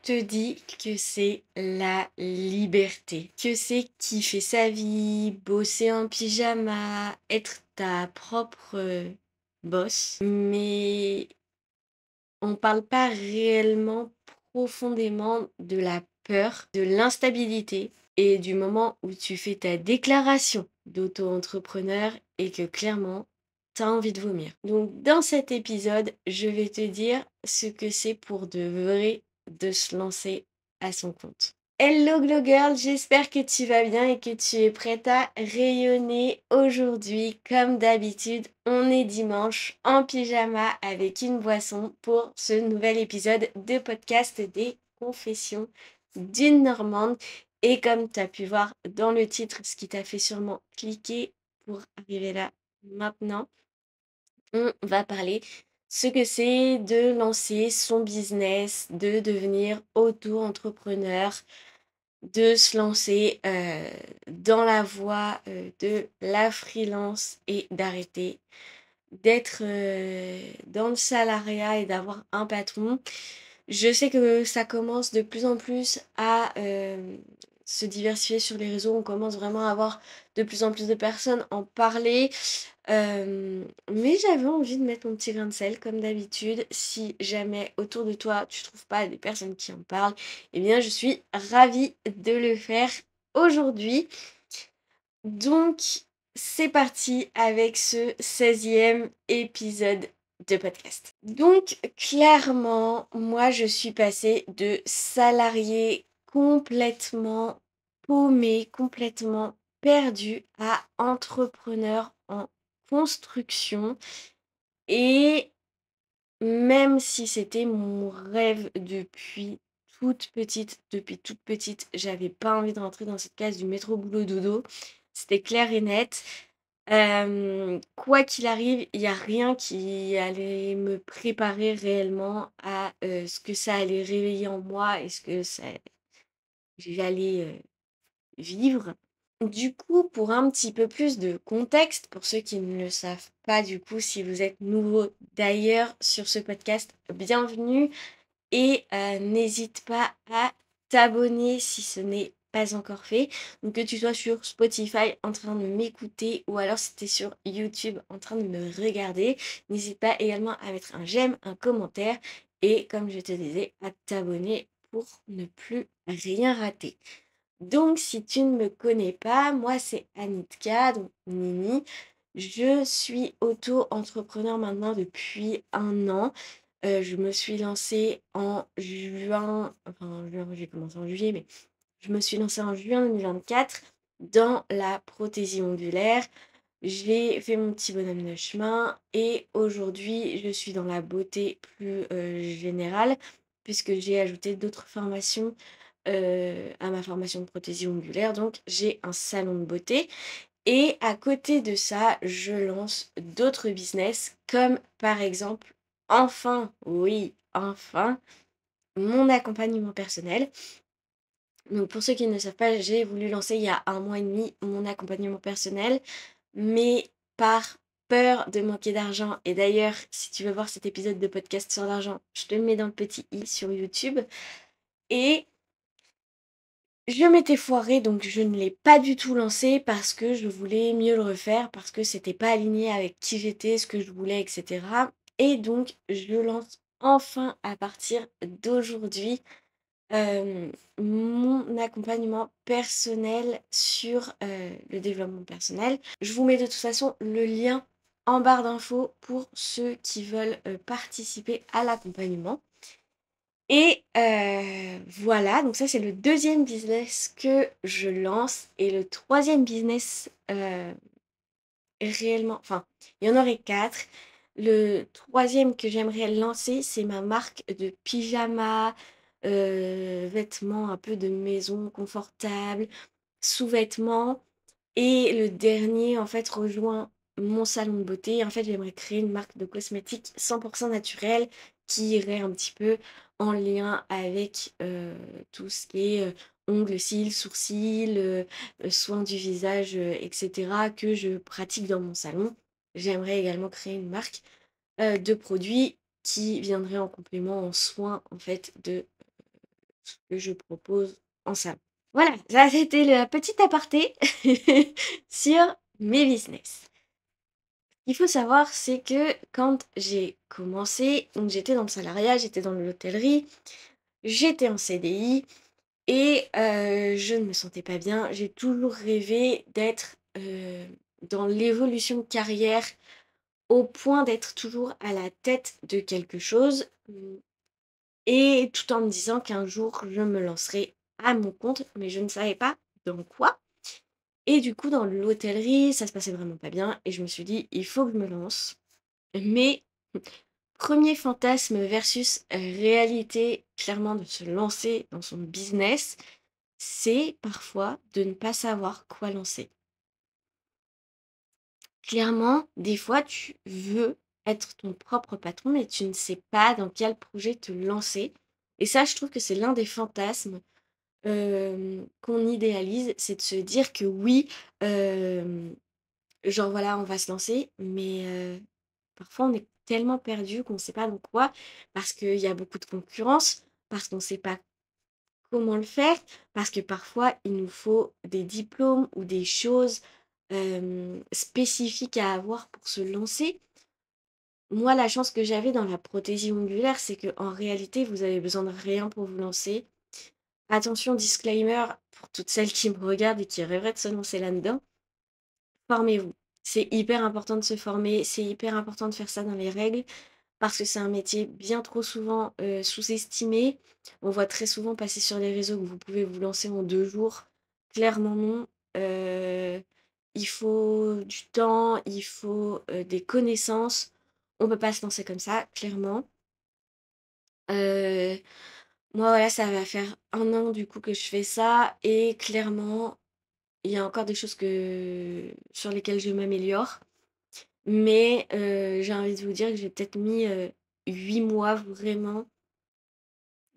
te dis que c'est la liberté, que c'est kiffer sa vie, bosser en pyjama, être ta propre boss. Mais on parle pas réellement profondément de la peur, de l'instabilité et du moment où tu fais ta déclaration d'auto-entrepreneur et que clairement, t'as envie de vomir. Donc dans cet épisode, je vais te dire ce que c'est pour de vrai de se lancer à son compte. Hello Glow Girl, j'espère que tu vas bien et que tu es prête à rayonner aujourd'hui. Comme d'habitude, on est dimanche en pyjama avec une boisson pour ce nouvel épisode de podcast des confessions d'une Normande. Et comme tu as pu voir dans le titre, ce qui t'a fait sûrement cliquer pour arriver là maintenant, on va parler ce que c'est de lancer son business, de devenir auto-entrepreneur, de se lancer dans la voie de la freelance et d'arrêter d'être dans le salariat et d'avoir un patron. Je sais que ça commence de plus en plus à se diversifier sur les réseaux. On commence vraiment à avoir de plus en plus de personnes en parler. Mais j'avais envie de mettre mon petit grain de sel, comme d'habitude. Si jamais autour de toi, tu trouves pas des personnes qui en parlent, eh bien, je suis ravie de le faire aujourd'hui. Donc, c'est parti avec ce 16e épisode de podcast. Donc, clairement, moi, je suis passée de salarié complètement paumé, complètement perdu à entrepreneur en construction. Et même si c'était mon rêve depuis toute petite, j'avais pas envie de rentrer dans cette case du métro boulot dodo. C'était clair et net. Quoi qu'il arrive, il n'y a rien qui allait me préparer réellement à ce que ça allait réveiller en moi et ce que j'allais vivre. Du coup, pour un petit peu plus de contexte, pour ceux qui ne le savent pas, du coup, si vous êtes nouveau d'ailleurs sur ce podcast, bienvenue et n'hésite pas à t'abonner si ce n'est pas encore fait. Donc que tu sois sur Spotify en train de m'écouter ou alors si tu es sur YouTube en train de me regarder, n'hésite pas également à mettre un j'aime, un commentaire et comme je te disais, à t'abonner pour ne plus rien rater. Donc, si tu ne me connais pas, moi c'est Anitka, donc Nini. Je suis auto-entrepreneur maintenant depuis 1 an. Je me suis lancée en juin, enfin juin, j'ai commencé en juillet, mais je me suis lancée en juin 2024 dans la prothésie ondulaire. J'ai fait mon petit bonhomme de chemin et aujourd'hui je suis dans la beauté plus générale puisque j'ai ajouté d'autres formations à ma formation de prothésie ongulaire. Donc j'ai un salon de beauté et à côté de ça, je lance d'autres business comme par exemple, enfin, oui, enfin, mon accompagnement personnel. Donc pour ceux qui ne le savent pas, j'ai voulu lancer il y a 1 mois et demi mon accompagnement personnel, mais par peur de manquer d'argent. Et d'ailleurs, si tu veux voir cet épisode de podcast sur l'argent, je te le mets dans le petit i sur YouTube. Et je m'étais foirée, donc je ne l'ai pas du tout lancé parce que je voulais mieux le refaire, parce que c'était pas aligné avec qui j'étais, ce que je voulais, etc. Et donc, je le lance enfin à partir d'aujourd'hui mon accompagnement personnel sur le développement personnel. Je vous mets de toute façon le lien en barre d'infos pour ceux qui veulent participer à l'accompagnement. Et voilà, donc ça c'est le deuxième business que je lance. Et le troisième business réellement, enfin, il y en aurait 4. Le troisième que j'aimerais lancer, c'est ma marque de pyjama, vêtements un peu de maison confortable, sous-vêtements. Et le dernier, en fait, rejoint mon salon de beauté. En fait, j'aimerais créer une marque de cosmétiques 100% naturelle qui irait un petit peu en lien avec tout ce qui est ongles, cils, sourcils, soins du visage, etc. que je pratique dans mon salon. J'aimerais également créer une marque de produits qui viendraient en complément, en soins en fait de ce que je propose en salle. Voilà, ça c'était le petit aparté sur mes business. Ce qu'il faut savoir, c'est que quand j'ai commencé, donc j'étais dans le salariat, j'étais dans l'hôtellerie, j'étais en CDI et je ne me sentais pas bien. J'ai toujours rêvé d'être, dans l'évolution de carrière au point d'être toujours à la tête de quelque chose, et tout en me disant qu'un jour je me lancerai à mon compte, mais je ne savais pas dans quoi. Et du coup, dans l'hôtellerie, ça se passait vraiment pas bien et je me suis dit: «Il faut que je me lance». Mais premier fantasme versus réalité, clairement, de se lancer dans son business, c'est parfois de ne pas savoir quoi lancer. Clairement, des fois, tu veux être ton propre patron, mais tu ne sais pas dans quel projet te lancer. Et ça, je trouve que c'est l'un des fantasmes qu'on idéalise, c'est de se dire que oui, genre voilà, on va se lancer, mais parfois on est tellement perdu qu'on ne sait pas dans quoi, parce qu'il y a beaucoup de concurrence, parce qu'on ne sait pas comment le faire, parce que parfois il nous faut des diplômes ou des choses spécifiques à avoir pour se lancer. Moi, la chance que j'avais dans la prothésie ongulaire, c'est qu'en réalité, vous avez besoin de rien pour vous lancer. Attention, disclaimer pour toutes celles qui me regardent et qui rêveraient de se lancer là-dedans, formez-vous. C'est hyper important de se former, c'est hyper important de faire ça dans les règles, parce que c'est un métier bien trop souvent sous-estimé. On voit très souvent passer sur les réseaux que vous pouvez vous lancer en 2 jours. Clairement non. Euh, il faut du temps, il faut des connaissances. On peut pas se lancer comme ça, clairement. Euh, Moi, voilà, ça va faire 1 an du coup que je fais ça et clairement, il y a encore des choses sur lesquelles je m'améliore. Mais j'ai envie de vous dire que j'ai peut-être mis 8 mois vraiment,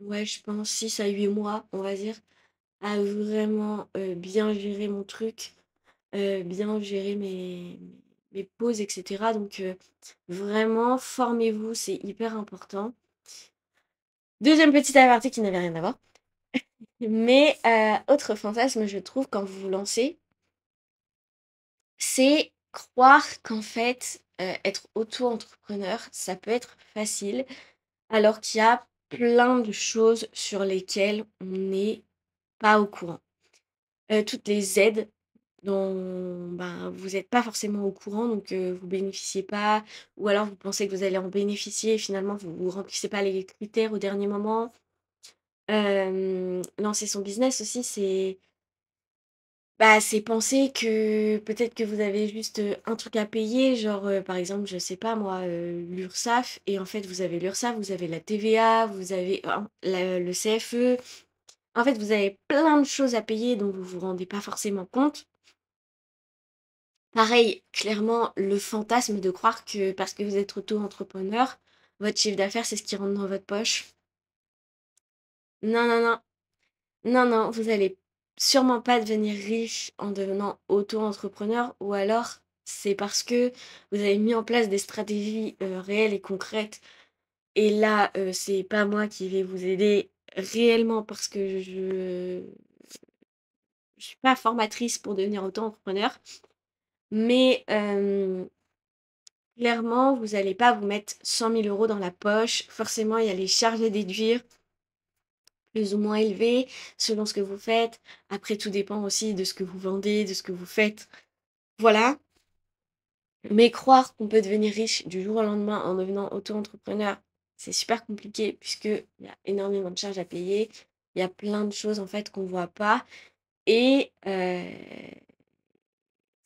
ouais, je pense 6 à 8 mois, on va dire, à vraiment bien gérer mon truc, bien gérer mes pauses, etc. Donc vraiment, formez-vous, c'est hyper important. Deuxième petit aparté qui n'avait rien à voir. Mais autre fantasme, je trouve, quand vous vous lancez, c'est croire qu'en fait, être auto-entrepreneur, ça peut être facile, alors qu'il y a plein de choses sur lesquelles on n'est pas au courant. Toutes les aides dont ben, vous n'êtes pas forcément au courant, donc vous bénéficiez pas, ou alors vous pensez que vous allez en bénéficier, et finalement vous ne remplissez pas les critères au dernier moment. Lancer son business aussi, c'est penser que peut-être que vous avez juste, un truc à payer, genre, par exemple, je sais pas moi, l'URSSAF et en fait, vous avez l'URSSAF, vous avez la TVA, vous avez le CFE. En fait, vous avez plein de choses à payer dont vous vous rendez pas forcément compte. Pareil, clairement, le fantasme de croire que parce que vous êtes auto-entrepreneur, votre chiffre d'affaires, c'est ce qui rentre dans votre poche. Non, non, non. Non, non, vous allez sûrement pas devenir riche en devenant auto-entrepreneur ou alors c'est parce que vous avez mis en place des stratégies réelles et concrètes. Et là, c'est pas moi qui vais vous aider réellement parce que je suis pas formatrice pour devenir auto-entrepreneur. Mais clairement, vous allez pas vous mettre 100 000 € dans la poche. Forcément, il y a les charges à déduire plus ou moins élevées selon ce que vous faites. Après, tout dépend aussi de ce que vous vendez, de ce que vous faites. Voilà. Mais croire qu'on peut devenir riche du jour au lendemain en devenant auto-entrepreneur, c'est super compliqué puisqu'il y a énormément de charges à payer. Il y a plein de choses en fait qu'on ne voit pas. Et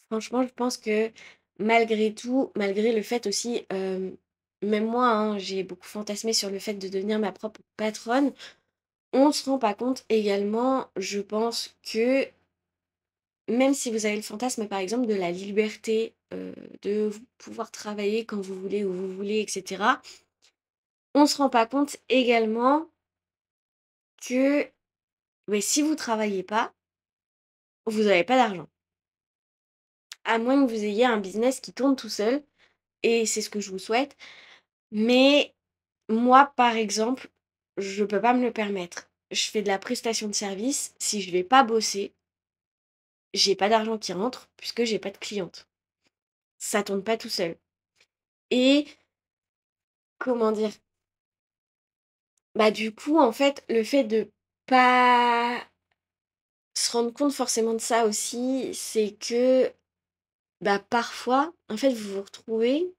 franchement, je pense que malgré tout, malgré le fait aussi, même moi, hein, j'ai beaucoup fantasmé sur le fait de devenir ma propre patronne, on ne se rend pas compte également, je pense que même si vous avez le fantasme, par exemple, de la liberté, de pouvoir travailler quand vous voulez, où vous voulez, et cetera, on se rend pas compte également que, beh, si vous travaillez pas, vous avez pas d'argent. À moins que vous ayez un business qui tourne tout seul et c'est ce que je vous souhaite. Mais moi, par exemple, je peux pas me le permettre. je fais de la prestation de service. Si je vais pas bosser, j'ai pas d'argent qui rentre puisque j'ai pas de clientes. Ça tourne pas tout seul. Et comment dire? Bah, du coup, en fait, le fait de pas se rendre compte forcément de ça aussi, c'est que, bah, parfois, en fait, vous vous retrouvez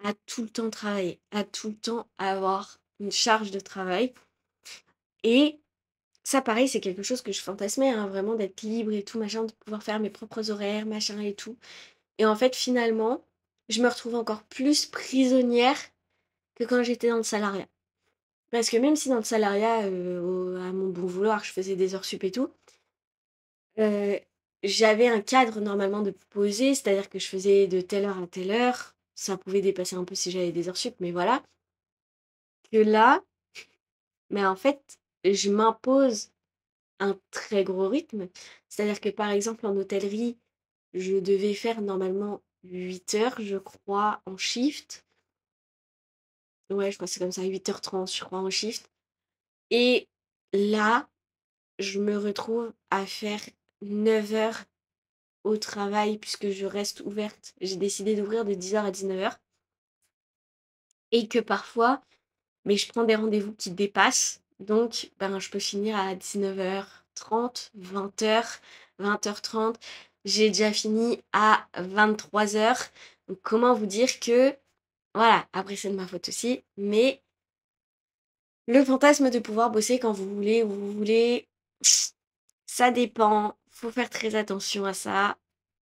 à tout le temps travailler, à tout le temps avoir une charge de travail. Et ça, pareil, c'est quelque chose que je fantasmais, hein, vraiment d'être libre et tout, machin, de pouvoir faire mes propres horaires, machin et tout. Et en fait, finalement, je me retrouve encore plus prisonnière que quand j'étais dans le salariat. Parce que même si dans le salariat, à mon bon vouloir, je faisais des heures sup et tout, Heu, j'avais un cadre normalement de posé, c'est-à-dire que je faisais de telle heure à telle heure. Ça pouvait dépasser un peu si j'avais des heures sup, mais voilà. Que là, mais en fait, je m'impose un très gros rythme. C'est-à-dire que, par exemple, en hôtellerie, je devais faire normalement 8 heures, je crois, en shift. Ouais, je crois que c'est comme ça, 8h30, je crois, en shift. Et là, je me retrouve à faire 9 heures au travail puisque je reste ouverte. J'ai décidé d'ouvrir de 10h à 19h et que parfois, mais je prends des rendez-vous qui dépassent. Donc, ben, je peux finir à 19h30, 20h, 20h30. J'ai déjà fini à 23h. Donc, comment vous dire que, voilà, après c'est de ma faute aussi, mais le fantasme de pouvoir bosser quand vous voulez, où vous voulez, ça dépend. Faut faire très attention à ça.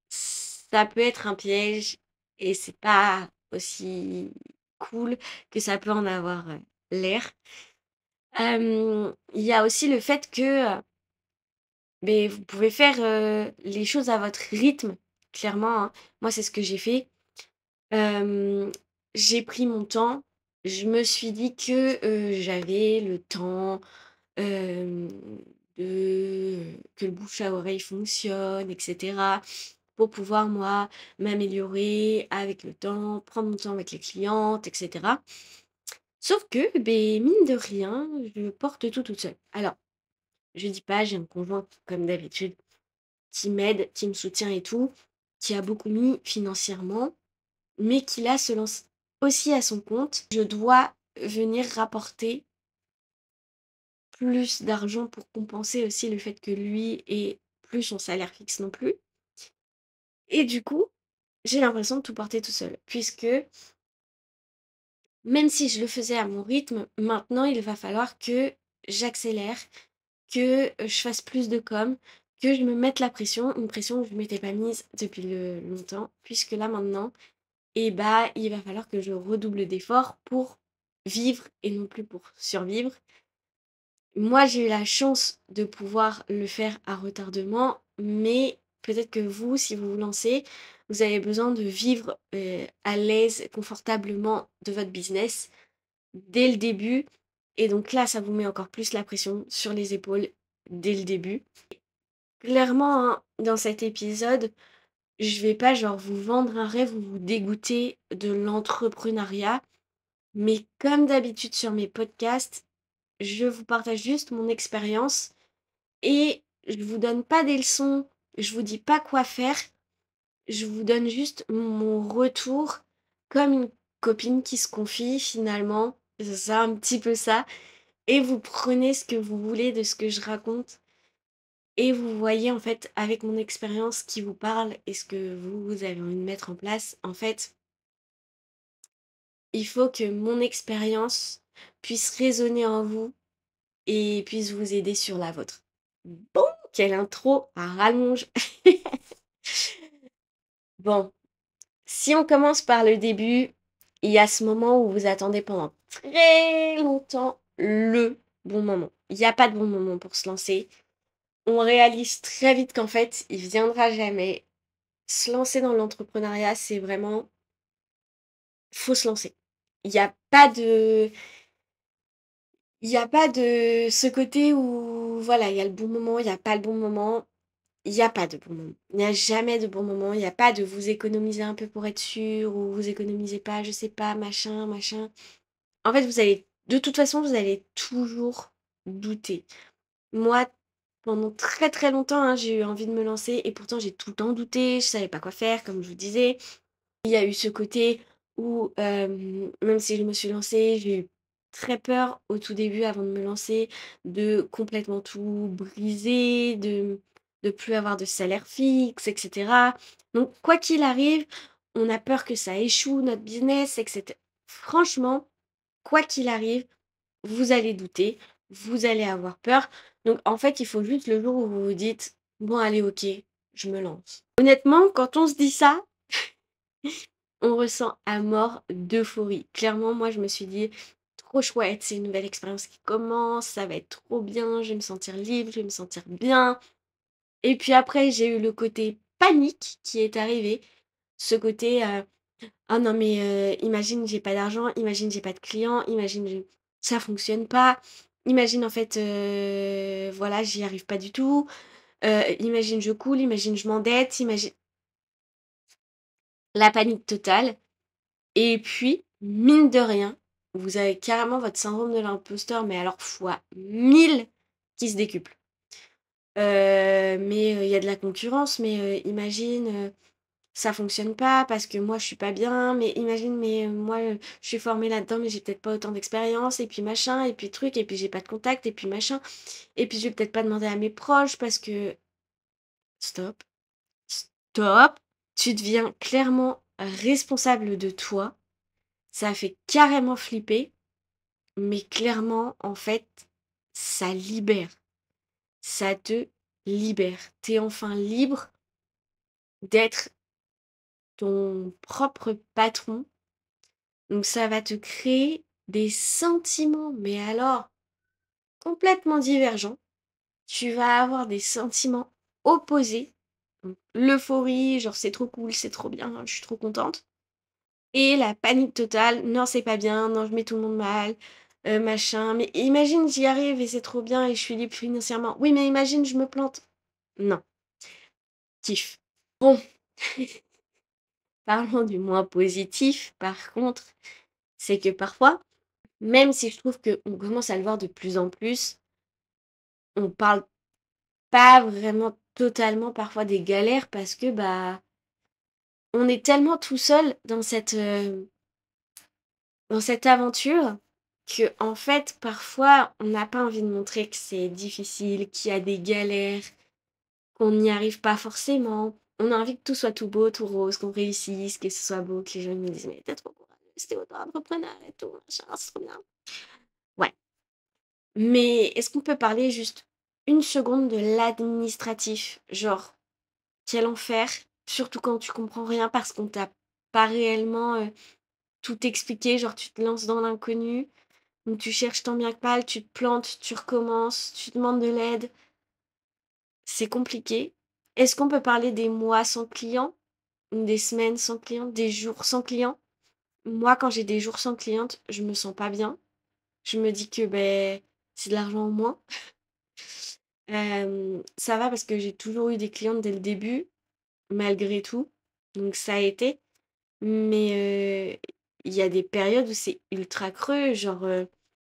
Ça peut être un piège et c'est pas aussi cool que ça peut en avoir l'air. Il y a aussi le fait que beh, vous pouvez faire les choses à votre rythme, clairement, hein. Moi, c'est ce que j'ai fait. Euh, j'ai pris mon temps. Je me suis dit que j'avais le temps euh, que le bouche à oreille fonctionne, etc. Pour pouvoir, moi, m'améliorer avec le temps, prendre mon temps avec les clientes, etc. Sauf que, ben, mine de rien, je porte tout toute seule. Alors, je dis pas, j'ai un conjoint, comme d'habitude, qui m'aide, qui me soutient et tout, qui a beaucoup mis financièrement, mais qui là se lance aussi à son compte. Je dois venir rapporter plus d'argent pour compenser aussi le fait que lui ait plus son salaire fixe non plus. Et du coup, j'ai l'impression de tout porter tout seul, puisque même si je le faisais à mon rythme, maintenant il va falloir que j'accélère, que je fasse plus de com, que je me mette la pression, une pression que je ne m'étais pas mise depuis longtemps, puisque là maintenant, et bah, il va falloir que je redouble d'efforts pour vivre et non plus pour survivre. Moi, j'ai eu la chance de pouvoir le faire à retardement, mais peut-être que vous, si vous vous lancez, vous avez besoin de vivre à l'aise, confortablement de votre business dès le début. Et donc là, ça vous met encore plus la pression sur les épaules dès le début. Clairement, hein, dans cet épisode, je vais pas genre vous vendre un rêve ou vous dégoûter de l'entrepreneuriat, mais comme d'habitude sur mes podcasts, je vous partage juste mon expérience et je vous donne pas des leçons, je vous dis pas quoi faire, je vous donne juste mon retour comme une copine qui se confie finalement. C'est ça, un petit peu ça. Et vous prenez ce que vous voulez de ce que je raconte et vous voyez en fait avec mon expérience qui vous parle et ce que vous avez envie de mettre en place. En fait, il faut que mon expérience puisse résonner en vous et puisse vous aider sur la vôtre. Bon, quelle intro à rallonge. Bon, si on commence par le début, il y a ce moment où vous attendez pendant très longtemps le bon moment. Il n'y a pas de bon moment pour se lancer. On réalise très vite qu'en fait, il viendra jamais. Se lancer dans l'entrepreneuriat, c'est vraiment... Faut se lancer. Il n'y a pas de... Il n'y a pas de ce côté où, voilà, il y a le bon moment, il n'y a pas le bon moment. Il n'y a pas de bon moment. Il n'y a jamais de bon moment. Il n'y a pas de vous économiser un peu pour être sûr ou vous économisez pas, je sais pas, machin, machin. En fait, vous allez, de toute façon, vous allez toujours douter. Moi, pendant très, très longtemps, hein, j'ai eu envie de me lancer et pourtant j'ai tout le temps douté, je savais pas quoi faire, comme je vous disais. Il y a eu ce côté où, même si je me suis lancée, j'ai eu très peur au tout début avant de me lancer, de complètement tout briser, de plus avoir de salaire fixe et cetera. Donc quoi qu'il arrive, on a peur que ça échoue notre business et franchement, quoi qu'il arrive, vous allez douter, vous allez avoir peur. Donc en fait, il faut juste le jour où vous vous dites: «Bon allez OK, je me lance». Honnêtement, quand on se dit ça, on ressent à mort d'euphorie. Clairement, moi, je me suis dit: «Trop chouette, c'est une nouvelle expérience qui commence, ça va être trop bien, je vais me sentir libre, je vais me sentir bien». Et puis après, j'ai eu le côté panique qui est arrivé. Ce côté, «Ah non mais, imagine j'ai pas d'argent, imagine j'ai pas de clients, imagine je ça fonctionne pas, imagine en fait, voilà, j'y arrive pas du tout, imagine je coule, imagine je m'endette, imagine» la panique totale. Et puis, mine de rien, vous avez carrément votre syndrome de l'imposteur, mais alors fois 1000 qui se décuple. Mais il y a de la concurrence, mais imagine, ça fonctionne pas parce que moi je suis pas bien, mais imagine, mais moi, je suis formée là-dedans, mais j'ai peut-être pas autant d'expérience et puis machin et puis truc et puis j'ai pas de contact et puis machin et puis je vais peut-être pas demander à mes proches parce que stop, stop, tu deviens clairement responsable de toi. Ça fait carrément flipper. Mais clairement, en fait, ça libère. Ça te libère. Tu es enfin libre d'être ton propre patron. Donc ça va te créer des sentiments, mais alors complètement divergents. Tu vas avoir des sentiments opposés. Donc, l'euphorie, genre c'est trop cool, c'est trop bien, je suis trop contente. Et la panique totale, non c'est pas bien, non je mets tout le monde mal, machin. Mais imagine j'y arrive et c'est trop bien et je suis libre financièrement. Oui mais imagine je me plante. Non, kiff. Bon, parlons du moins positif par contre, c'est que parfois, même si je trouve qu'on commence à le voir de plus en plus, on parle pas vraiment totalement parfois des galères parce que, bah, on est tellement tout seul dans cette aventure que en fait, parfois, on n'a pas envie de montrer que c'est difficile, qu'il y a des galères, qu'on n'y arrive pas forcément. On a envie que tout soit tout beau, tout rose, qu'on réussisse, que ce soit beau, que les gens nous disent: «Mais t'es trop courageuse, tu auto-entrepreneur et tout, machin, c'est trop bien». Ouais, mais est-ce qu'on peut parler juste une seconde de l'administratif? Genre, quel enfer, surtout quand tu comprends rien parce qu'on t'a pas réellement, tout expliqué, genre tu te lances dans l'inconnu. Donc tu cherches tant bien que mal, tu te plantes, tu recommences, tu demandes de l'aide. C'est compliqué. Est-ce qu'on peut parler des mois sans clients? Des semaines sans clients? Des jours sans clients? Moi, quand j'ai des jours sans cliente, je me sens pas bien. Je me dis que, ben c'est de l'argent en moins. Ça va parce que j'ai toujours eu des clientes dès le début, malgré tout. Donc ça a été. Mais, il y a des périodes où c'est ultra creux, genre,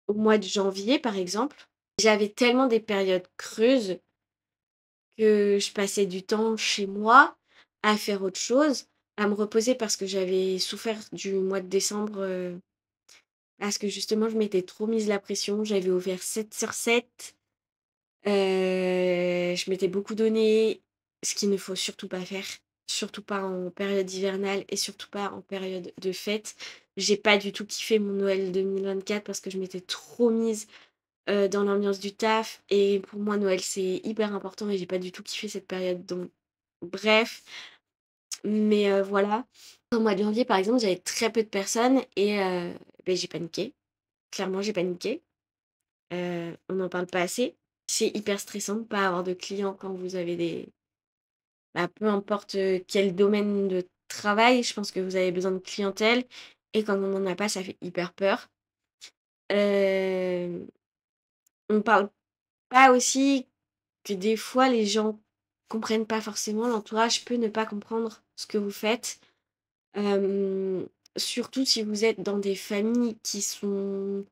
au mois de janvier, par exemple. J'avais tellement des périodes creuses que je passais du temps chez moi à faire autre chose, à me reposer parce que j'avais souffert du mois de décembre, parce que justement je m'étais trop mise la pression. J'avais ouvert 7 sur 7, je m'étais beaucoup donné, ce qu'il ne faut surtout pas faire, surtout pas en période hivernale et surtout pas en période de fête. J'ai pas du tout kiffé mon Noël 2024 parce que je m'étais trop mise dans l'ambiance du taf et pour moi Noël c'est hyper important et j'ai pas du tout kiffé cette période donc bref, mais voilà. Au mois de janvier par exemple, j'avais très peu de personnes et beh, j'ai paniqué. Clairement j'ai paniqué. On n'en parle pas assez. C'est hyper stressant de pas avoir de clients quand vous avez des bah, peu importe, quel domaine de travail, je pense que vous avez besoin de clientèle et quand on en a pas, ça fait hyper peur. Hem, on parle pas aussi que des fois les gens comprennent pas forcément, l'entourage peut ne pas comprendre ce que vous faites. Hem, surtout si vous êtes dans des familles qui sont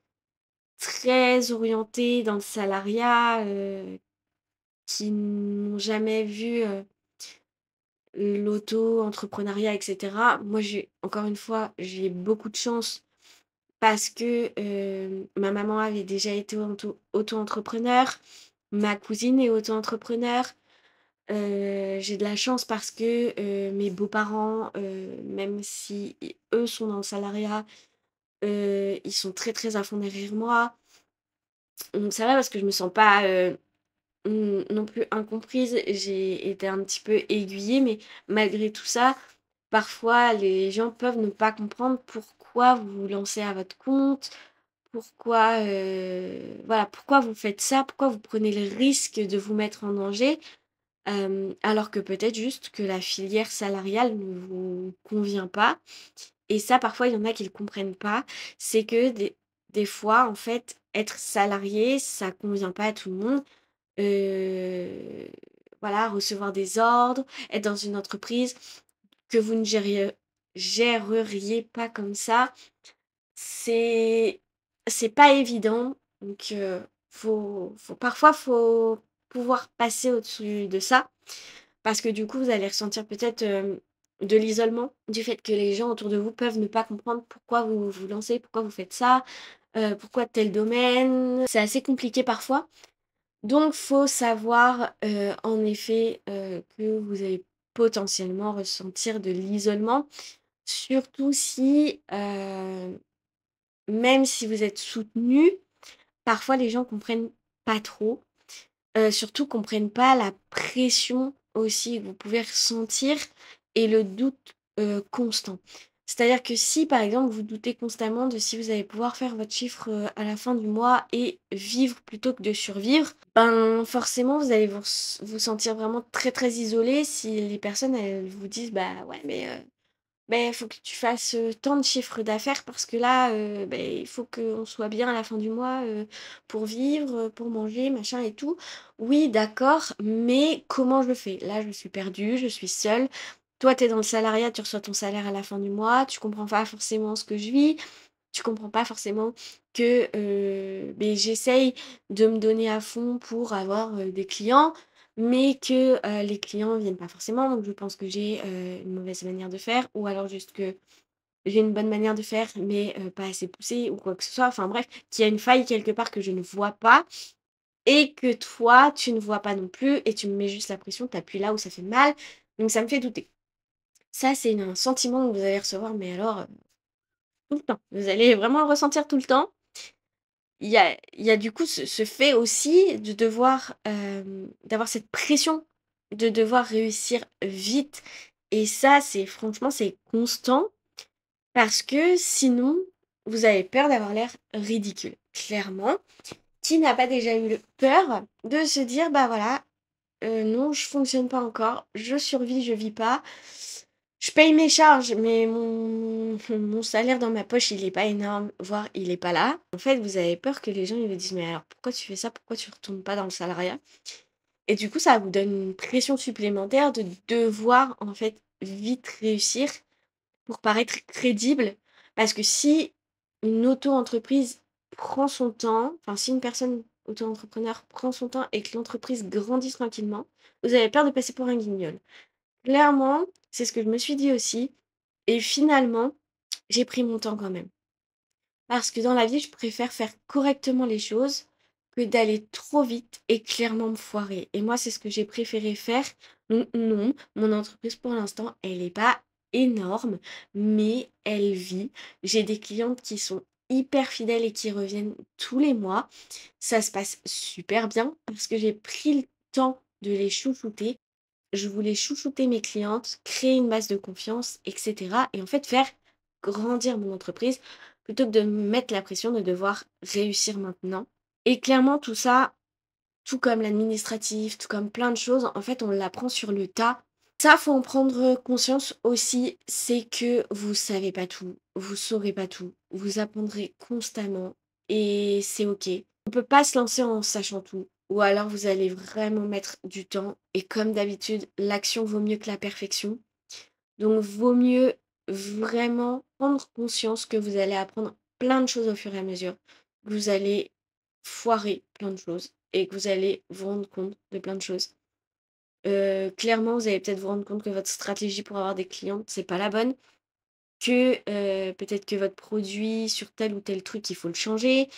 très orientés dans le salariat, qui n'ont jamais vu, l'auto-entrepreneuriat et cetera. Moi, encore une fois, j'ai beaucoup de chance parce que, ma maman avait déjà été auto-entrepreneur, ma cousine est auto-entrepreneur. J'ai de la chance parce que, mes beaux-parents, même si eux sont dans le salariat, ils sont très, très à fond derrière moi. Donc ça va parce que je me sens pas, non plus incomprise. J'ai été un petit peu aiguillée, mais malgré tout ça, parfois les gens peuvent ne pas comprendre pourquoi vous vous lancez à votre compte, pourquoi, voilà, pourquoi vous faites ça, pourquoi vous prenez le risque de vous mettre en danger. Alors que peut-être juste que la filière salariale ne vous convient pas et ça parfois il y en a qui le comprennent pas. C'est que des fois en fait être salarié ça convient pas à tout le monde. Heu, voilà, recevoir des ordres, être dans une entreprise que vous ne géreriez pas comme ça, c'est c'est pas évident donc faut pouvoir passer au-dessus de ça. Parce que du coup, vous allez ressentir peut-être, de l'isolement, du fait que les gens autour de vous peuvent ne pas comprendre pourquoi vous vous lancez, pourquoi vous faites ça, pourquoi tel domaine. C'est assez compliqué parfois. Donc faut savoir, en effet, que vous allez potentiellement ressentir de l'isolement, surtout si, même si vous êtes soutenu, parfois les gens comprennent pas trop. Surtout comprennent pas la pression aussi que vous pouvez ressentir et le doute, constant. C'est-à-dire que si, par exemple, vous doutez constamment de si vous allez pouvoir faire votre chiffre, à la fin du mois et vivre plutôt que de survivre, ben, forcément, vous allez vous sentir vraiment très, très isolé si les personnes, elles vous disent: «Bah, ouais, mais beh, faut que tu fasses, tant de chiffre d'affaires parce que là, beh, il faut qu'on soit bien à la fin du mois, pour vivre, pour manger, machin et tout. Oui, d'accord, mais comment je le fais? Là, je suis perdue, je suis seule. Toi, tu es dans le salariat, tu reçois ton salaire à la fin du mois, tu comprends pas forcément ce que je vis, tu comprends pas forcément que, beh, j'essaye de me donner à fond pour avoir, des clients, mais que, les clients viennent pas forcément. Donc je pense que j'ai, une mauvaise manière de faire ou alors juste que j'ai une bonne manière de faire, mais, pas assez poussée ou quoi que ce soit. Enfin bref, qu'il y a une faille quelque part que je ne vois pas et que toi, tu ne vois pas non plus et tu me mets juste la pression, tu appuies là où ça fait mal, donc ça me fait douter. Ça, c'est un sentiment que vous allez recevoir, mais alors, tout le temps. Vous allez vraiment le ressentir tout le temps. Il y a du coup ce fait aussi de devoir, d'avoir cette pression de devoir réussir vite et ça, c'est franchement, c'est constant parce que sinon, vous avez peur d'avoir l'air ridicule. Clairement, qui n'a pas déjà eu peur de se dire: «Bah, voilà, non, je fonctionne pas encore, je survis, je vis pas. Je paye mes charges, mais mon salaire dans ma poche, il est pas énorme, voire il est pas là». En fait, vous avez peur que les gens ils vous disent: «Mais alors pourquoi tu fais ça? Pourquoi tu retournes pas dans le salariat?» Et du coup, ça vous donne une pression supplémentaire de devoir, en fait, vite réussir pour paraître crédible. Parce que si une auto-entreprise prend son temps, enfin si une personne auto-entrepreneur prend son temps et que l'entreprise grandit tranquillement, vous avez peur de passer pour un guignol. Clairement, c'est ce que je me suis dit aussi et finalement, j'ai pris mon temps quand même. Parce que dans la vie, je préfère faire correctement les choses que d'aller trop vite et clairement me foirer. Et moi, c'est ce que j'ai préféré faire. Donc non, mon entreprise pour l'instant, elle n'est pas énorme, mais elle vit. J'ai des clientes qui sont hyper fidèles et qui reviennent tous les mois. Ça se passe super bien parce que j'ai pris le temps de les chouchouter. Je voulais chouchouter mes clientes, créer une base de confiance, et cetera et en fait faire grandir mon entreprise plutôt que de me mettre la pression de devoir réussir maintenant et clairement tout ça, tout comme l'administratif, tout comme plein de choses, en fait, on l'apprend sur le tas. Ça, faut en prendre conscience aussi, c'est que vous savez pas tout, vous saurez pas tout, vous apprendrez constamment et c'est OK. On peut pas se lancer en sachant tout ou alors vous allez vraiment mettre du temps et comme d'habitude, l'action vaut mieux que la perfection. Donc vaut mieux vraiment prendre conscience que vous allez apprendre plein de choses au fur et à mesure. vous allez foirer plein de choses et que vous allez vous rendre compte de plein de choses. Clairement, vous allez peut-être vous rendre compte que votre stratégie pour avoir des clients, c'est pas la bonne, que, peut-être que votre produit sur tel ou tel truc, il faut le changer.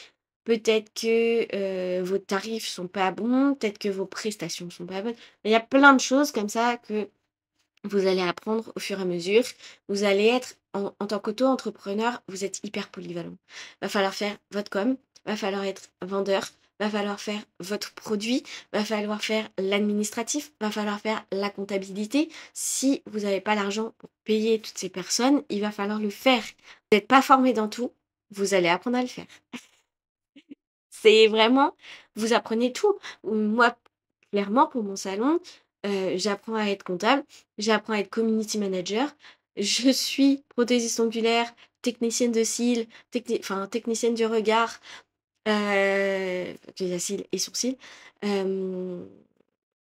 Peut-être que, vos tarifs sont pas bons, peut-être que vos prestations sont pas bonnes. Il y a plein de choses comme ça que vous allez apprendre au fur et à mesure. Vous allez être en tant qu'auto-entrepreneur, vous êtes hyper polyvalent. Va falloir faire votre com, va falloir être vendeur, va falloir faire votre produit, va falloir faire l'administratif, va falloir faire la comptabilité. Si vous n'avez pas l'argent pour payer toutes ces personnes, il va falloir le faire. Vous n'êtes pas formé dans tout, vous allez apprendre à le faire. C'est vraiment vous apprenez tout. Moi, clairement, pour mon salon, j'apprends à être comptable, j'apprends à être community manager, je suis prothésiste ongulaire, technicienne de cils, technicienne du regard, déjà cils et sourcils, hem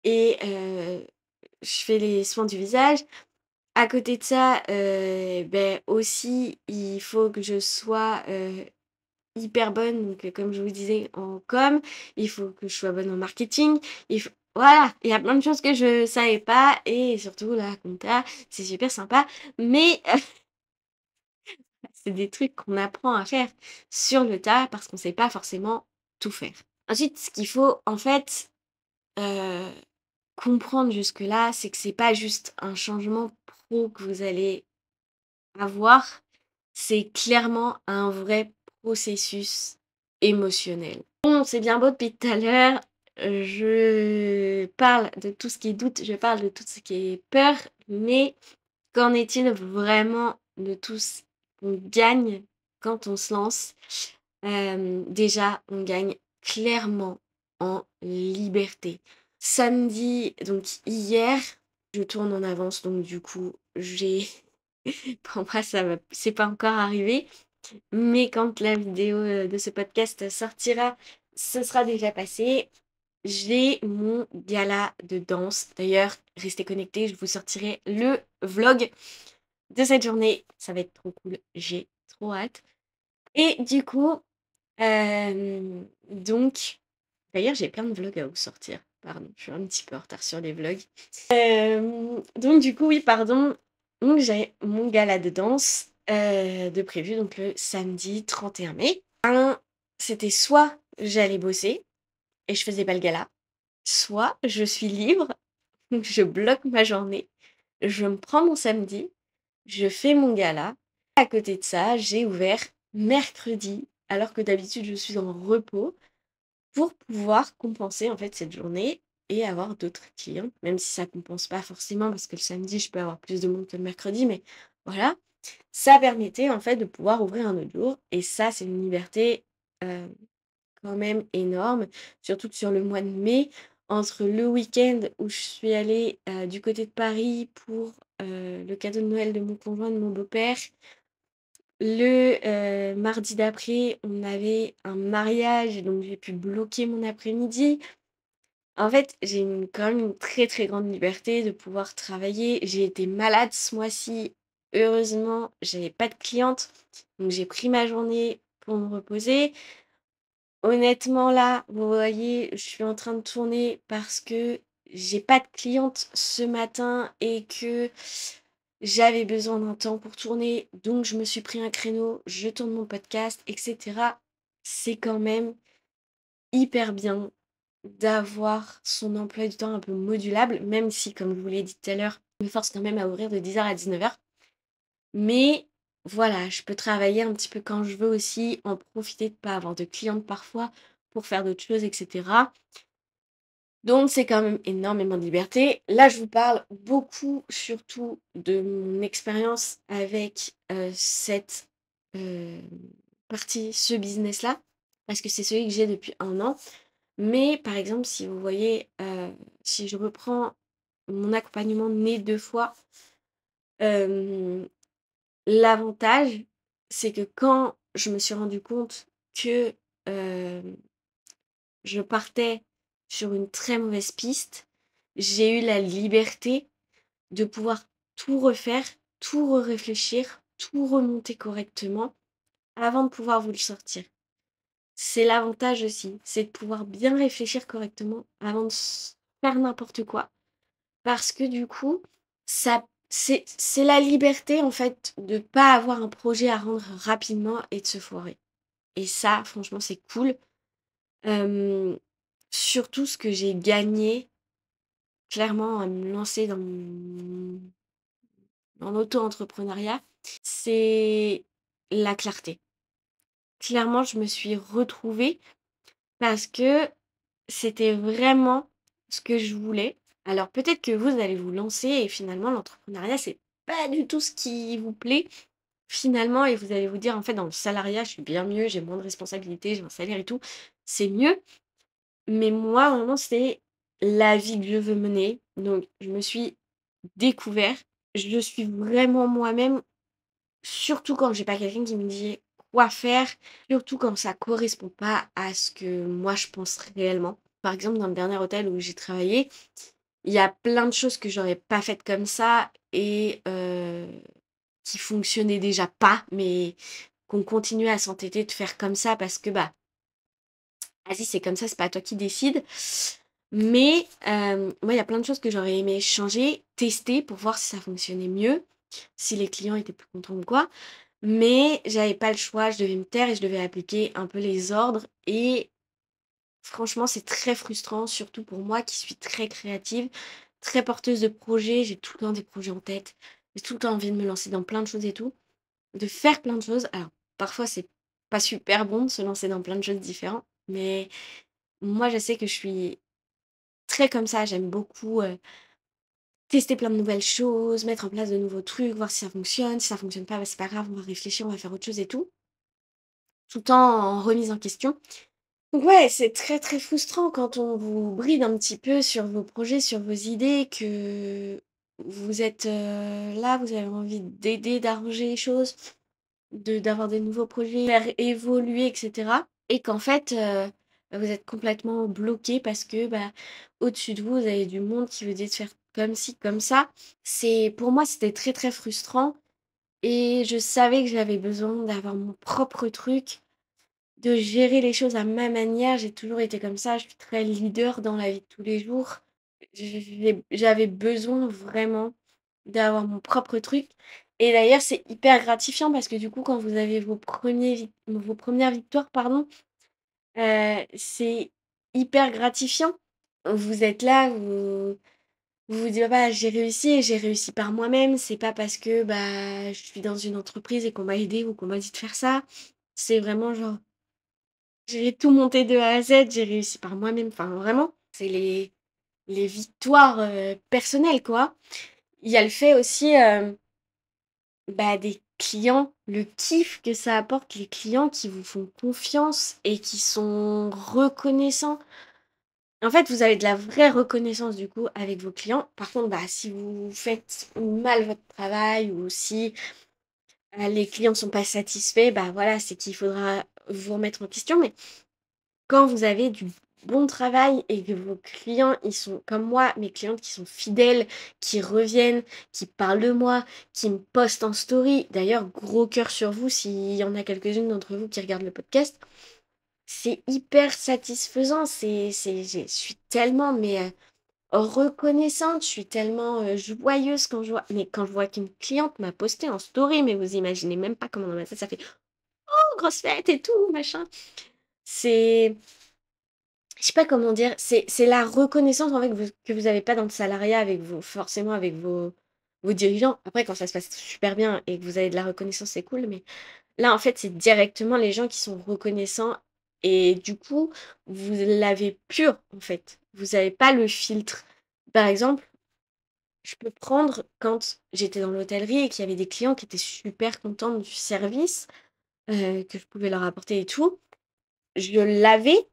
et je fais les soins du visage. À côté de ça, aussi, il faut que je sois, hyper bonne, donc comme je vous disais en com, il faut que je sois bonne en marketing, il faut voilà, il y a plein de choses que je savais pas et surtout la compta, c'est super sympa, mais c'est des trucs qu'on apprend à faire sur le tas parce qu'on sait pas forcément tout faire. Ensuite, ce qu'il faut en fait, heu, comprendre jusque-là, c'est que c'est pas juste un changement pro que vous allez avoir, c'est clairement un vrai processus émotionnel. Bon, c'est bien beau depuis tout à l'heure, je parle de tout ce qui est doute, je parle de tout ce qui est peur, mais qu'en est-il vraiment de tout ce qu'on gagne quand on se lance? Déjà, on gagne clairement en liberté. Samedi, donc hier, je tourne en avance, donc du coup, j'ai pour moi, ça va c'est pas encore arrivé, mais quand la vidéo, de ce podcast sortira, ce sera déjà passé. J'ai mon gala de danse. D'ailleurs, restez connectés, je vous sortirai le vlog de cette journée. Ça va être trop cool, j'ai trop hâte et du coup, donc d'ailleurs, j'ai plein de vlogs à vous sortir. Pardon, je suis un petit peu en retard sur les vlogs. Donc du coup, oui, pardon. Donc j'ai mon gala de danse de prévu donc le samedi 31 mai. C'était soit j'allais bosser et je faisais pas le gala, soit je suis libre, donc je bloque ma journée, je me prends mon samedi, je fais mon gala. À côté de ça, j'ai ouvert mercredi, alors que d'habitude je suis en repos, pour pouvoir compenser en fait cette journée et avoir d'autres clients, même si ça compense pas forcément parce que le samedi je peux avoir plus de monde que le mercredi, mais voilà. Ça permettait en fait de pouvoir ouvrir un autre jour et ça c'est une liberté, heu, quand même énorme. Surtout que sur le mois de mai, entre le week-end où je suis allée, du côté de Paris pour, le cadeau de Noël de mon conjoint, de mon beau-père, le, mardi d'après, on avait un mariage, donc j'ai pu bloquer mon après-midi. En fait, j'ai quand même une très, très grande liberté de pouvoir travailler. J'ai été malade ce mois-ci. Heureusement, j'avais pas de clientes, donc j'ai pris ma journée pour me reposer. Honnêtement, là, vous voyez, je suis en train de tourner parce que j'ai pas de clientes ce matin et que j'avais besoin d'un temps pour tourner, donc je me suis pris un créneau, je tourne mon podcast, et cetera. C'est quand même hyper bien d'avoir son emploi du temps un peu modulable, même si, comme je vous l'ai dit tout à l'heure, je me force quand même à ouvrir de 10h à 19h. Mais voilà, je peux travailler un petit peu quand je veux aussi, en profiter de pas avoir de clientes parfois pour faire d'autres choses, et cetera. Donc c'est quand même énormément de liberté. Là, je vous parle beaucoup, surtout de mon expérience avec, cette, heu, partie, ce business-là, parce que c'est celui que j'ai depuis 1 an. Mais par exemple, si vous voyez, si je reprends mon accompagnement né 2 fois, hem, l'avantage, c'est que quand je me suis rendu compte que, hem je partais sur une très mauvaise piste, j'ai eu la liberté de pouvoir tout refaire, tout réfléchir, tout remonter correctement avant de pouvoir vous le sortir. c'est l'avantage aussi, c'est de pouvoir bien réfléchir correctement avant de faire n'importe quoi. Parce que du coup, ça c'est la liberté en fait de pas avoir un projet à rendre rapidement et de se foirer. Et ça, franchement, c'est cool. Hem, Surtout ce que j'ai gagné, clairement, à me lancer dans l'auto-entrepreneuriat, c'est la clarté. Clairement, je me suis retrouvée parce que c'était vraiment ce que je voulais. Alors peut-être que vous allez vous lancer et finalement l'entrepreneuriat, c'est pas du tout ce qui vous plaît finalement et vous allez vous dire: «En fait, dans le salariat, je suis bien mieux, j'ai moins de responsabilités, j'ai un salaire et tout, c'est mieux». Mais moi, vraiment, c'est la vie que je veux mener. Donc je me suis découvert. Je suis vraiment moi-même, surtout quand j'ai pas quelqu'un qui me dit quoi faire, surtout quand ça correspond pas à ce que moi je pense réellement. Par exemple, dans le dernier hôtel où j'ai travaillé, il y a plein de choses que j'aurais pas faites comme ça et qui fonctionnaient déjà pas, mais qu'on continuait à s'entêter de faire comme ça parce que, bah, vas-y, c'est comme ça, c'est pas toi qui décides. Mais moi, il y a plein de choses que j'aurais aimé changer, tester pour voir si ça fonctionnait mieux, si les clients étaient plus contents ou quoi. Mais j'avais pas le choix, je devais me taire et je devais appliquer un peu les ordres et franchement, c'est très frustrant, surtout pour moi qui suis très créative, très porteuse de projets. J'ai tout le temps des projets en tête. J'ai tout le temps envie de me lancer dans plein de choses et tout, de faire plein de choses. Alors, parfois, c'est pas super bon de se lancer dans plein de choses différentes, mais moi, je sais que je suis très comme ça. J'aime beaucoup tester plein de nouvelles choses, mettre en place de nouveaux trucs, voir si ça fonctionne. Si ça fonctionne pas, bah, c'est pas grave, on va réfléchir, on va faire autre chose et tout, tout en remise en question. Donc ouais, c'est très, très frustrant quand on vous bride un petit peu sur vos projets, sur vos idées, que vous êtes, là, vous avez envie d'aider, d'arranger les choses, d'avoir des nouveaux projets, faire évoluer et cetera et qu'en fait, bah, vous êtes complètement bloqué parce que, bah, au-dessus de vous, vous avez du monde qui vous dit de faire comme ci, comme ça. C'est pour moi, c'était très, très frustrant et je savais que j'avais besoin d'avoir mon propre truc, de gérer les choses à ma manière. J'ai toujours été comme ça, je suis très leader dans la vie de tous les jours. J'avais besoin vraiment d'avoir mon propre truc et d'ailleurs, c'est hyper gratifiant parce que du coup, quand vous avez vos premières victoires, pardon, c'est hyper gratifiant. Vous êtes là, vous vous dites: «Ah bah, j'ai réussi par moi-même». C'est pas parce que, bah, je suis dans une entreprise et qu'on m'a aidé ou qu'on m'a dit de faire ça. C'est vraiment genre j'ai tout monté de A à Z, j'ai réussi par moi-même, enfin vraiment, c'est les victoires, personnelles, quoi. Il y a le fait aussi, bah, des clients, le kiff que ça apporte, les clients qui vous font confiance et qui sont reconnaissants. En fait, vous avez de la vraie reconnaissance, du coup, avec vos clients. Par contre, bah, si vous faites mal votre travail ou si, les clients sont pas satisfaits, bah, voilà, c'est qu'il faudra vous remettre en question. Mais quand vous avez du bon travail et que vos clients, ils sont comme moi, mes clientes qui sont fidèles, qui reviennent, qui parlent de moi, qui me postent en story. D'ailleurs, gros cœur sur vous s'il y en a quelques-unes d'entre vous qui regardent le podcast. C'est hyper satisfaisant. Je suis tellement reconnaissante, je suis tellement joyeuse quand je vois qu'une cliente m'a posté en story, mais vous imaginez même pas comment dans ma tête ça fait oh grosse fête et tout, machin. C'est Je sais pas comment dire, c'est la reconnaissance en fait que vous avez pas dans le salariat avec vos forcément avec vos dirigeants. Après quand ça se passe super bien et que vous avez de la reconnaissance, c'est cool, mais là, en fait, c'est directement les gens qui sont reconnaissants et du coup, vous l'avez pur, en fait. Vous avez pas le filtre. Par exemple, je peux prendre quand j'étais dans l'hôtellerie et qu'il y avait des clients qui étaient super contents du service, que je pouvais leur apporter et tout. Je l'avais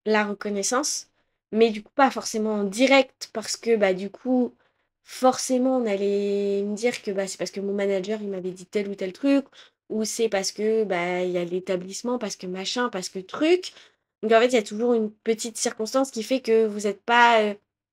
la reconnaissance, mais du coup pas forcément en direct parce que, bah, du coup, forcément on allait me dire que, bah, c'est parce que mon manager il m'avait dit tel ou tel truc ou c'est parce que, bah, il y a l'établissement, parce que machin, parce que truc. Donc en fait, il y a toujours une petite circonstance qui fait que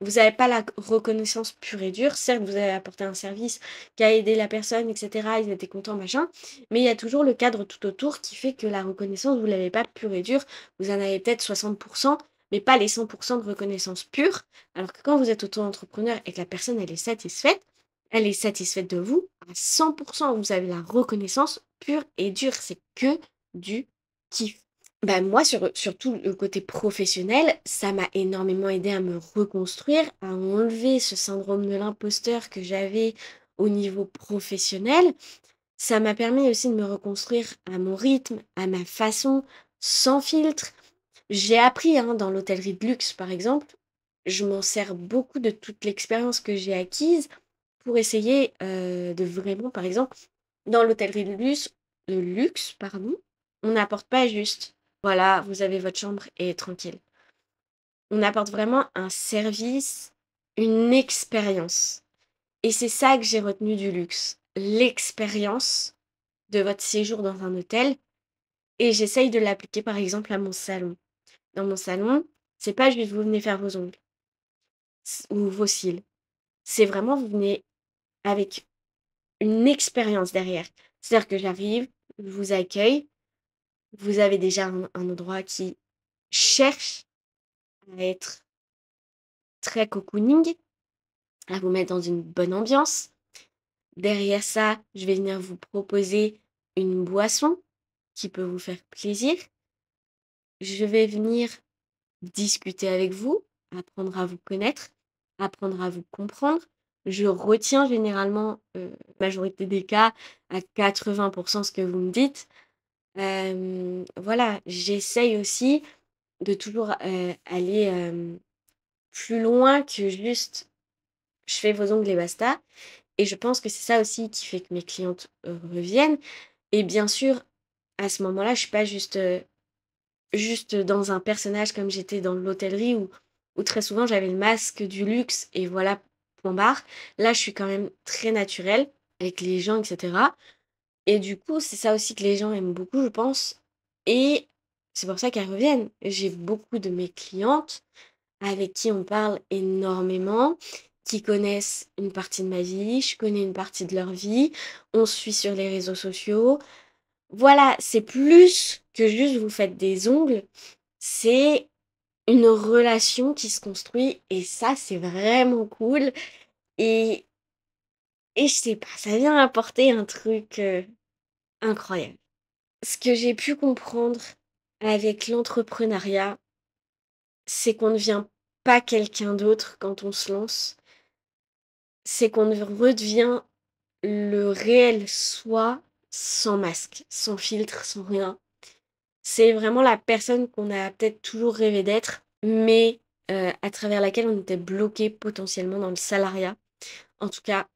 vous n'avez pas la reconnaissance pure et dure. Certes, vous avez apporté un service qui a aidé la personne, et cetera. Ils étaient contents, machin. Mais il y a toujours le cadre tout autour qui fait que la reconnaissance, vous ne l'avez pas pure et dure. Vous en avez peut-être 60%, mais pas les 100% de reconnaissance pure. Alors que quand vous êtes auto-entrepreneur et que la personne, elle est satisfaite de vous à 100%. Vous avez la reconnaissance pure et dure. C'est que du kiff. Bah, moi, surtout le côté professionnel, ça m'a énormément aidé à me reconstruire, à enlever ce syndrome de l'imposteur que j'avais au niveau professionnel. Ça m'a permis aussi de me reconstruire à mon rythme, à ma façon, sans filtre. J'ai appris, hein, dans l'hôtellerie de luxe, par exemple, je m'en sers beaucoup de toute l'expérience que j'ai acquise pour essayer de vraiment, par exemple, dans l'hôtellerie de luxe, pardon, on n'apporte pas juste, voilà, vous avez votre chambre et tranquille. On apporte vraiment un service, une expérience. Et c'est ça que j'ai retenu du luxe, l'expérience de votre séjour dans un hôtel. Et j'essaye de l'appliquer par exemple à mon salon. Dans mon salon, c'est pas juste vous venez faire vos ongles ou vos cils. C'est vraiment vous venez avec une expérience derrière. C'est-à-dire que j'arrive, je vous accueille, vous avez déjà un endroit qui cherche à être très cocooning, à vous mettre dans une bonne ambiance. Derrière ça, je vais venir vous proposer une boisson qui peut vous faire plaisir. Je vais venir discuter avec vous, apprendre à vous connaître, apprendre à vous comprendre. Je retiens généralement, majorité des cas, à 80% ce que vous me dites. Voilà, j'essaye aussi de toujours, aller, plus loin que juste: «Je fais vos ongles et basta», et je pense que c'est ça aussi qui fait que mes clientes, reviennent. Et bien sûr, à ce moment-là, je suis pas juste dans un personnage comme j'étais dans l'hôtellerie où très souvent j'avais le masque du luxe et voilà, point barre. Là, je suis quand même très naturelle avec les gens, et cetera, et du coup, c'est ça aussi que les gens aiment beaucoup, je pense, et c'est pour ça qu'elles reviennent. J'ai beaucoup de mes clientes avec qui on parle énormément, qui connaissent une partie de ma vie, je connais une partie de leur vie, on se suit sur les réseaux sociaux. Voilà, c'est plus que juste vous faites des ongles, c'est une relation qui se construit et ça, c'est vraiment cool, et je sais pas, ça vient apporter un truc, incroyable. Ce que j'ai pu comprendre avec l'entrepreneuriat, c'est qu'on ne devient pas quelqu'un d'autre quand on se lance, c'est qu'on redevient le réel soi, sans masque, sans filtre, sans rien. C'est vraiment la personne qu'on a peut-être toujours rêvé d'être, mais à travers laquelle on était bloqué potentiellement dans le salariat. En tout cas,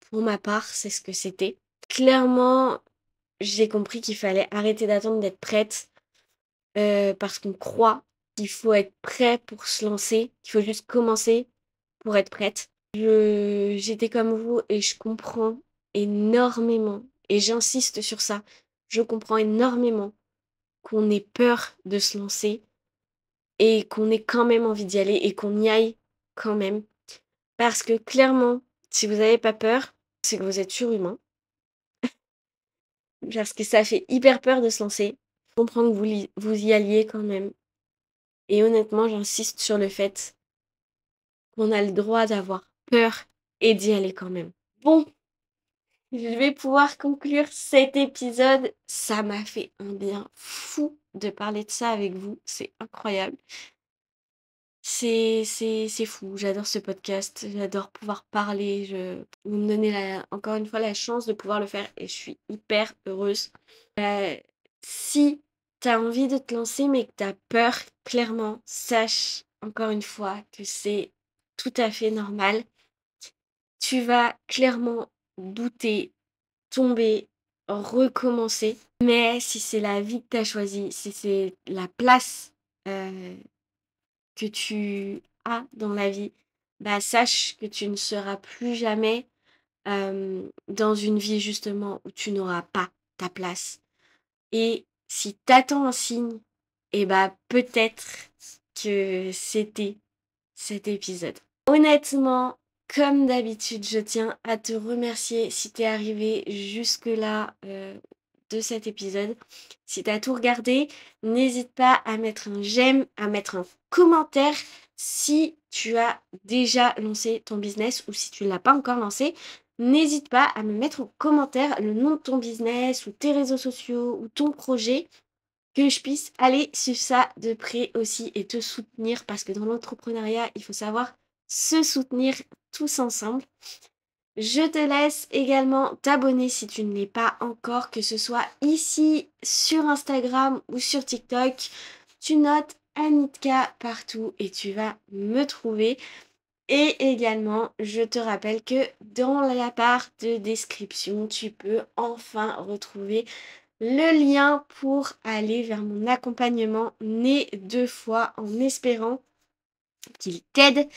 pour ma part, c'est ce que c'était. Clairement, j'ai compris qu'il fallait arrêter d'attendre d'être prête, parce qu'on croit qu'il faut être prêt pour se lancer, qu'il faut juste commencer pour être prête. J'étais comme vous et je comprends énormément, et j'insiste sur ça, je comprends énormément qu'on ait peur de se lancer et qu'on ait quand même envie d'y aller et qu'on y aille quand même. Parce que clairement, si vous n'avez pas peur, c'est que vous êtes surhumain. Parce que ça fait hyper peur de se lancer. Je comprends que vous y alliez quand même. Et honnêtement, j'insiste sur le fait qu'on a le droit d'avoir peur et d'y aller quand même. Bon, je vais pouvoir conclure cet épisode. Ça m'a fait un bien fou de parler de ça avec vous. C'est incroyable. C'est fou. J'adore ce podcast. J'adore pouvoir parler. Vous me donnez encore une fois la chance de pouvoir le faire et je suis hyper heureuse. Si tu as envie de te lancer mais que tu as peur, clairement, sache encore une fois que c'est tout à fait normal. Tu vas clairement douter, tomber, recommencer. Mais si c'est la vie que tu as choisie, si c'est la place que tu as dans la vie, bah sache que tu ne seras plus jamais dans une vie justement où tu n'auras pas ta place. Et si t'attends un signe, et bah peut-être que c'était cet épisode. Honnêtement, comme d'habitude, je tiens à te remercier si tu es arrivé jusque-là, de cet épisode. Si tu as tout regardé, n'hésite pas à mettre un j'aime, à mettre un commentaire si tu as déjà lancé ton business ou si tu ne l'as pas encore lancé. N'hésite pas à me mettre en commentaire le nom de ton business ou tes réseaux sociaux ou ton projet, que je puisse aller suivre ça de près aussi et te soutenir parce que dans l'entrepreneuriat, il faut savoir se soutenir tous ensemble. Je te laisse également t'abonner si tu ne l'es pas encore, que ce soit ici sur Instagram ou sur TikTok. Tu notes Anitka partout et tu vas me trouver. Et également, je te rappelle que dans la barre de description, tu peux enfin retrouver le lien pour aller vers mon accompagnement né 2 fois en espérant qu'il t'aide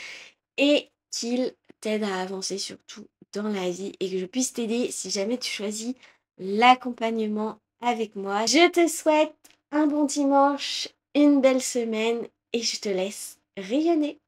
et qu'il t'aide à avancer surtout dans la vie et que je puisse t'aider si jamais tu choisis l'accompagnement avec moi. Je te souhaite un bon dimanche, une belle semaine et je te laisse rayonner.